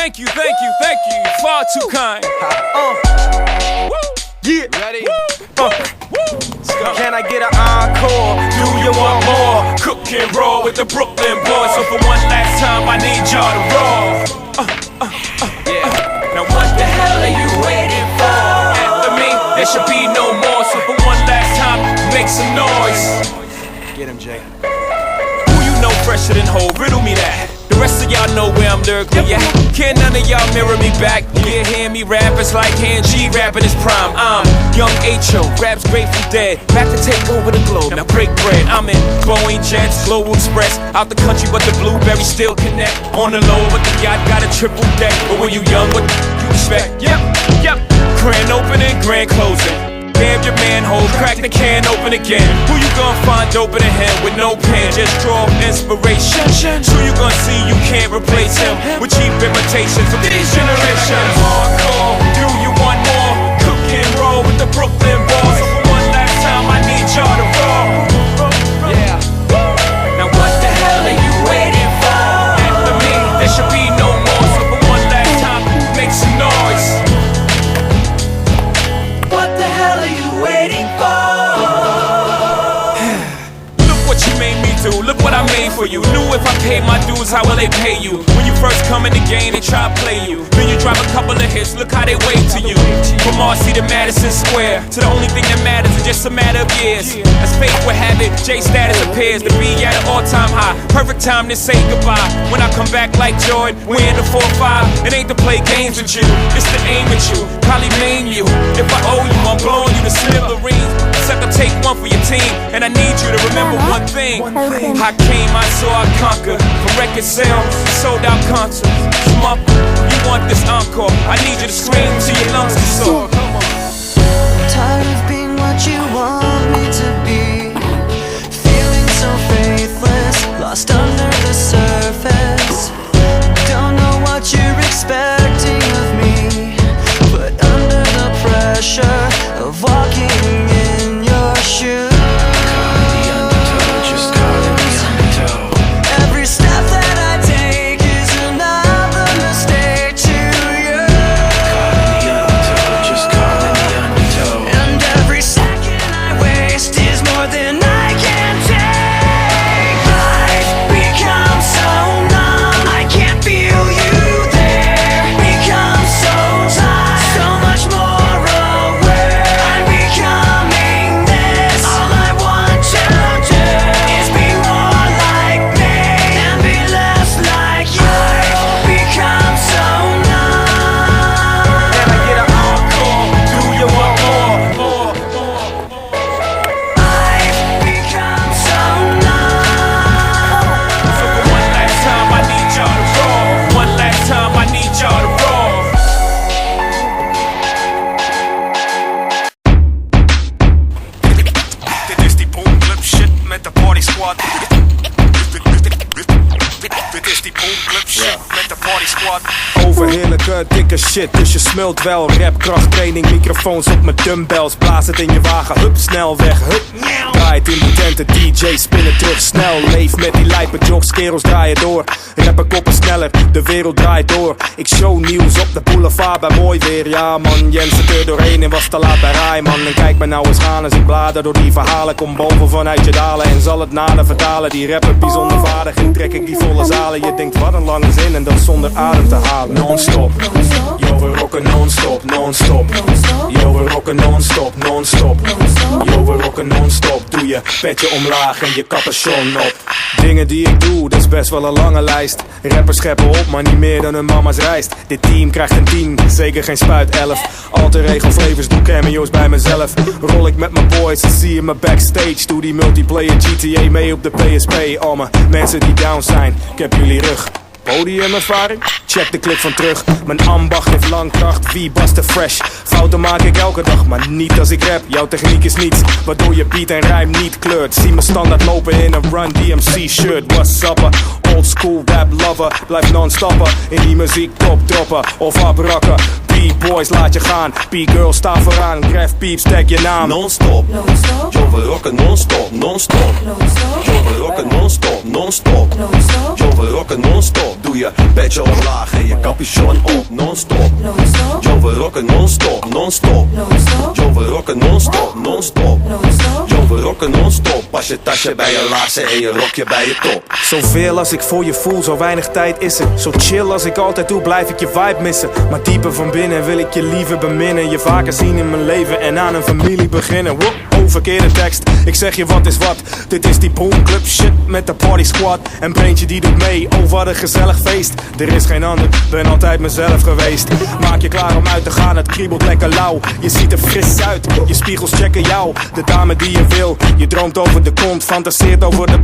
Thank you, far too kind. Yeah. Ready? Can I get an encore? Do you want more? Cook and roll with the Brooklyn boys. So for one last time, I need y'all to roll. Now what the hell are you waiting for? After me, there should be no more. So for one last time, make some noise. Get him, Jay. Who you know fresher than Ho? Riddle me that. The rest of y'all know where I'm lyrically at. Can't none of y'all mirror me back. Yeah, hear me rap, it's like Han G rapping his prime. I'm Young H.O., raps Grateful Dead. Back to take over the globe, now break bread. I'm in Boeing Jets, Global Express. Out the country, but the blueberries still connect. On the low, but the yacht got a triple deck. But when you young, what you expect? Yep. Grand opening, grand closing. Damn your manhole, crack the can open again. Who you gonna find open a hand with no pen? Just draw inspiration. Who you gonna see you can't replace him with cheap imitations of these generations? Hardcore, do you want more? Cook and roll with the Brooklyn boys. So for one last time, I need y'all to roll. Yeah. Now what the hell are you waiting for? After me, there should be no more. So for one last time, make some noise. What the hell are you waiting for? Look what you made me do, look what I made for you. Knew if I paid my dues, how will they pay you? When you first come in the game, they try to play you. Then you drop a couple of hits, look how they wave to you. From Marcy to Madison Square, to the only thing that matters is just a matter of years. As fate would have it, J status appears to be at an all-time high. Perfect time to say goodbye. When I come back like Jordan, we in the 4-5. It ain't to play games with you, it's to aim at you. Probably maim you. If I owe you, I'm blowing you to smithereens. Sucker, take one for your team, and I need you to remember one thing. I came, I saw, I conquered. From record sales, sold out concerts. Smup, you want this encore? I need you to scream till your lungs are sore. Tired of being what you want me to be. Feeling so faithless, lost under the surface. Don't know what you're expecting of me, but under the pressure of walking in your shoes. Every step that I take is another mistake to you. And every second I waste is more than I can take. I've become so numb, I can't feel you there. Become so tired, so much more aware. I'm becoming this. All I want to do is be more like me and be less like you. I've become so numb. Can I get an encore? Do you want more? I've become so numb. So for one last time, I need y'all to roll. One last time, I need y'all to roll. Dit is die boomclub shit met de party squad. Dit is die boomclub shit met de party squad. Overheerlijke dikke shit, dus je smult wel. Rap, krachttraining, microfoons op mijn dumbbells. Blaas het in je wagen, hup, snel weg, hup. Draait in de tenten, DJ, spinnen terug, snel. Leef met die lijpe jocks, kerels draaien door. Rappen koppen sneller, de wereld draait door. Ik show nieuws op de boulevard bij mooi weer. Ja man, Jens zit er doorheen en was te laat bij Rijman. En kijk me nou eens gaan als ik blader door die verhalen. Kom boven vanuit je dalen en zal het nader vertalen. Die rapper bijzonder vaardig en trek ik die volle zalen. Je denkt wat een lange zin en dat zonder adem te halen. Non-stop, yo we rocken non-stop, non-stop. Yo we rocken non-stop, non-stop. Yo we rocken non-stop. Doe je petje omlaag en je capuchon op. Dingen die ik doe, dat is best wel een lange lijst. Rappers scheppen op, maar niet meer dan hun mama's rijst. Dit team krijgt een 10, zeker geen spuit 11. Alter ego flavors, doe cameo's bij mezelf. Rol ik met mijn boys, dan zie je me backstage. Doe die multiplayer GTA mee op de PSP. Al mijn mensen die down zijn, ik heb jullie rug. Podiumervaring? Check de clip van terug. Mijn ambacht heeft lang kracht, wie was te fresh? Fouten maak ik elke dag, maar niet als ik rap. Jouw techniek is niets, waardoor je beat en rijm niet kleurt. Zie me standaard lopen in een Run DMC shirt. What's up? Old school rap lover. Blijf non-stoppen in die muziek top droppen of abrakken. B-boys laat je gaan, B-girls sta vooraan. Graf pieps, tag je naam. Non-stop, yo we rocken non-stop, non-stop. Yo we rocken non-stop, non-stop. Yo we rocken non-stop, Doe je petje omlaag en je capuchon op, non-stop. Yo, we rocken non-stop, non-stop. Yo, we rocken non-stop, non-stop. Yo, we rocken non-stop. Pas je tasje bij je laarzen en je rokje bij je top. Zoveel als ik voor je voel, zo weinig tijd is er. Zo chill als ik altijd doe, blijf ik je vibe missen. Maar dieper van binnen wil ik je liever beminnen. Je vaker zien in mijn leven en aan een familie beginnen. Wow, verkeerde tekst, ik zeg je wat is wat. Dit is die boomclub shit met de party squad. En Breentje die doet mee, oh wat een gezellig feest. Er is geen ander, ben altijd mezelf geweest. Maak je klaar om uit te gaan, het kriebelt lekker lauw. Je ziet er fris uit, je spiegels checken jou. De dame die je wil, je droomt over de kont, fantaseert over de